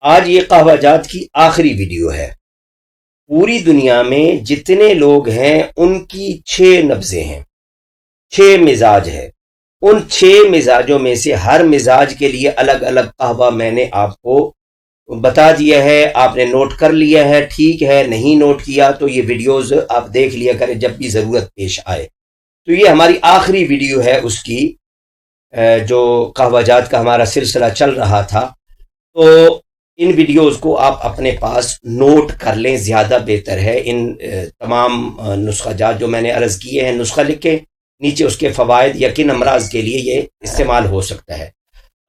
آج یہ قہوہ جات کی آخری ویڈیو ہے۔ پوری دنیا میں جتنے لوگ ہیں ان کی 6 نبضیں ہیں، 6 مزاج ہے۔ ان 6 مزاجوں میں سے ہر مزاج کے لیے الگ الگ قہوہ میں نے آپ کو بتا دیا ہے، آپ نے نوٹ کر لیا ہے، ٹھیک ہے، نہیں نوٹ کیا تو یہ ویڈیوز آپ دیکھ لیا کریں جب بھی ضرورت پیش آئے۔ تو یہ ہماری آخری ویڈیو ہے اس کی، جو قہوہ جات کا ہمارا سلسلہ چل رہا تھا۔ تو ان ویڈیوز کو آپ اپنے پاس نوٹ کر لیں، زیادہ بہتر ہے۔ ان تمام نسخہ جات جو میں نے عرض کیے ہیں، نسخہ لکھیں، نیچے اس کے فوائد یا کن امراض کے لیے یہ استعمال ہو سکتا ہے۔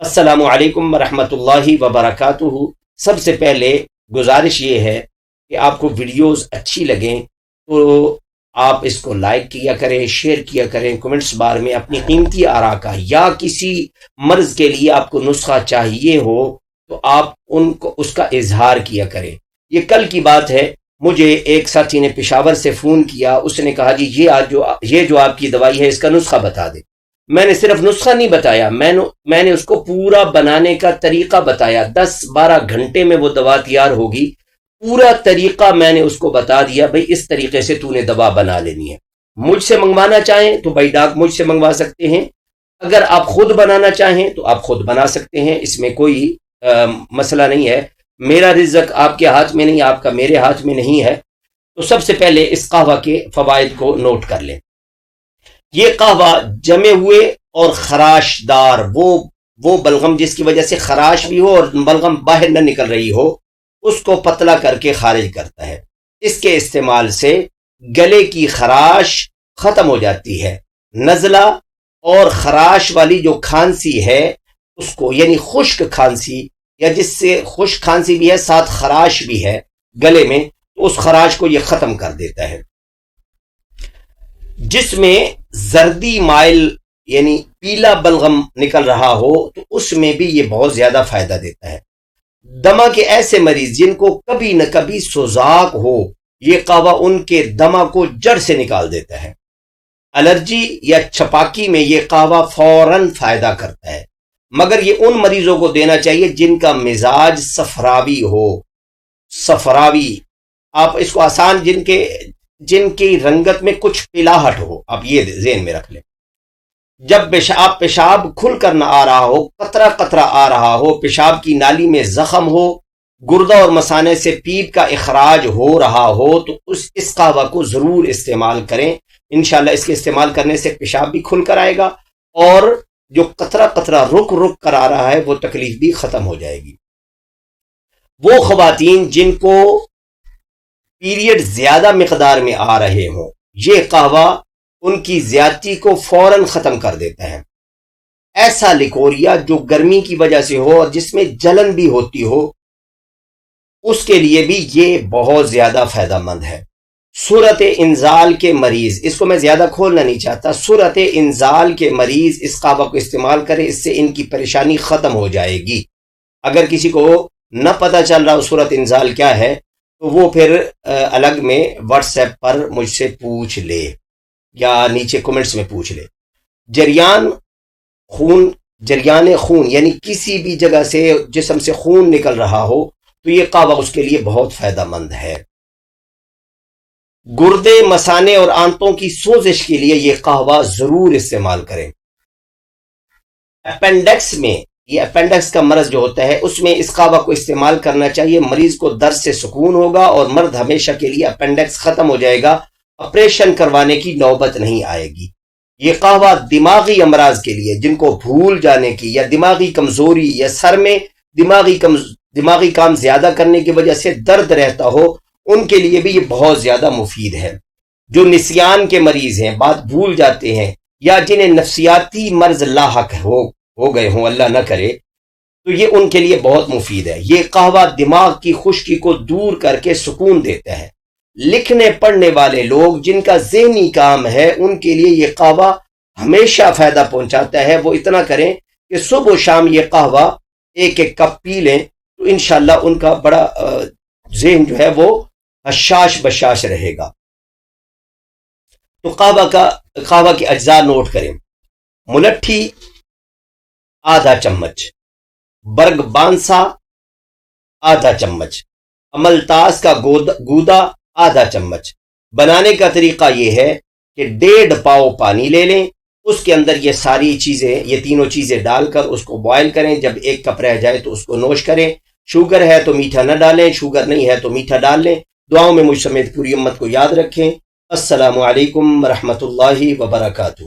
السلام علیکم ورحمۃ اللہ وبرکاتہ۔ سب سے پہلے گزارش یہ ہے کہ آپ کو ویڈیوز اچھی لگیں تو آپ اس کو لائک کیا کریں، شیئر کیا کریں، کمنٹس بار میں اپنی قیمتی آراء کا یا کسی مرض کے لیے آپ کو نسخہ چاہیے ہو تو آپ ان کو اس کا اظہار کیا کریں۔ یہ کل کی بات ہے، مجھے ایک ساتھی نے پشاور سے فون کیا، اس نے کہا جی یہ جو آپ کی دوائی ہے اس کا نسخہ بتا دیں۔ میں نے صرف نسخہ نہیں بتایا، میں نے اس کو پورا بنانے کا طریقہ بتایا۔ 10-12 گھنٹے میں وہ دوا تیار ہوگی، پورا طریقہ میں نے اس کو بتا دیا، بھئی اس طریقے سے تو نے دوا بنا لینی ہے۔ مجھ سے منگوانا چاہیں تو بھائی ڈاک مجھ سے منگوا سکتے ہیں، اگر آپ خود بنانا چاہیں تو آپ خود بنا سکتے ہیں، اس میں کوئی مسئلہ نہیں ہے۔ میرا رزق آپ کے ہاتھ میں نہیں، آپ کا میرے ہاتھ میں نہیں ہے۔ تو سب سے پہلے اس قہوہ کے فوائد کو نوٹ کر لیں۔ یہ قہوہ جمے ہوئے اور خراش دار، وہ بلغم جس کی وجہ سے خراش بھی ہو اور بلغم باہر نہ نکل رہی ہو، اس کو پتلا کر کے خارج کرتا ہے۔ اس کے استعمال سے گلے کی خراش ختم ہو جاتی ہے۔ نزلہ اور خراش والی جو کھانسی ہے اس کو، یعنی خشک کھانسی، یا جس سے خشک کھانسی بھی ہے ساتھ خراش بھی ہے گلے میں، تو اس خراش کو یہ ختم کر دیتا ہے۔ جس میں زردی مائل یعنی پیلا بلغم نکل رہا ہو تو اس میں بھی یہ بہت زیادہ فائدہ دیتا ہے۔ دمہ کے ایسے مریض جن کو کبھی نہ کبھی سوزاک ہو، یہ قہوہ ان کے دمہ کو جڑ سے نکال دیتا ہے۔ الرجی یا چھپاکی میں یہ قہوہ فوراً فائدہ کرتا ہے، مگر یہ ان مریضوں کو دینا چاہیے جن کا مزاج صفراوی ہو۔ صفراوی، آپ اس کو آسان، جن کی رنگت میں کچھ پلاہٹ ہو، آپ یہ ذہن میں رکھ لیں۔ جب پیشاب کھل کر نہ آ رہا ہو، قطرہ قطرہ آ رہا ہو، پیشاب کی نالی میں زخم ہو، گردہ اور مثانے سے پیپ کا اخراج ہو رہا ہو، تو اس قہوہ کو ضرور استعمال کریں۔ انشاءاللہ اس کے استعمال کرنے سے پیشاب بھی کھل کر آئے گا اور جو قطرہ قطرہ رک کر آ رہا ہے وہ تکلیف بھی ختم ہو جائے گی۔ وہ خواتین جن کو پیریڈ زیادہ مقدار میں آ رہے ہوں، یہ قہوہ ان کی زیادتی کو فوراً ختم کر دیتا ہے۔ ایسا لیکوریا جو گرمی کی وجہ سے ہو اور جس میں جلن بھی ہوتی ہو، اس کے لیے بھی یہ بہت زیادہ فائدہ مند ہے۔ صورت انزال کے مریض، اس کو میں زیادہ کھولنا نہیں چاہتا، صورت انزال کے مریض اس قہوہ کو استعمال کریں، اس سے ان کی پریشانی ختم ہو جائے گی۔ اگر کسی کو نہ پتہ چل رہا صورت انزال کیا ہے تو وہ پھر الگ میں واٹس ایپ پر مجھ سے پوچھ لے یا نیچے کمنٹس میں پوچھ لے۔ جریان خون یعنی کسی بھی جگہ سے جسم سے خون نکل رہا ہو تو یہ قہوہ اس کے لیے بہت فائدہ مند ہے۔ گردے، مثانے اور آنتوں کی سوزش کے لیے یہ قہوہ ضرور استعمال کریں۔ اپینڈکس میں، یہ اپینڈکس کا مرض جو ہوتا ہے اس میں اس قہوہ کو استعمال کرنا چاہیے، مریض کو درد سے سکون ہوگا اور مرد ہمیشہ کے لیے اپینڈکس ختم ہو جائے گا، آپریشن کروانے کی نوبت نہیں آئے گی۔ یہ قہوہ دماغی امراض کے لیے، جن کو بھول جانے کی یا دماغی کمزوری یا سر میں دماغی کام زیادہ کرنے کی وجہ سے درد رہتا ہو، ان کے لیے بھی یہ بہت زیادہ مفید ہے۔ جو نسیان کے مریض ہیں، بات بھول جاتے ہیں، یا جنہیں نفسیاتی مرض لاحق ہو گئے ہوں، اللہ نہ کرے، تو یہ ان کے لیے بہت مفید ہے۔ یہ قہوہ دماغ کی خشکی کو دور کر کے سکون دیتا ہے۔ لکھنے پڑھنے والے لوگ جن کا ذہنی کام ہے، ان کے لیے یہ قہوہ ہمیشہ فائدہ پہنچاتا ہے۔ وہ اتنا کریں کہ صبح و شام یہ قہوہ ایک کپ پی لیں تو انشاءاللہ ان کا بڑا ذہن جو ہے وہ حشاش بشاش رہے گا۔ تو قہوہ کے اجزاء نوٹ کریں۔ ملٹھی آدھا چمچ، برگ بانسا آدھا چمچ، املتاس کا گودا آدھا چمچ۔ بنانے کا طریقہ یہ ہے کہ 1.5 پاؤ پانی لے لیں، اس کے اندر یہ ساری چیزیں، یہ تینوں چیزیں ڈال کر اس کو بوائل کریں، جب 1 کپ رہ جائے تو اس کو نوش کریں۔ شوگر ہے تو میٹھا نہ ڈالیں، شوگر نہیں ہے تو میٹھا ڈال لیں۔ دعاؤں میں مجھ سمیت پوری امت کو یاد رکھیں۔ السلام علیکم ورحمۃ اللہ وبرکاتہ۔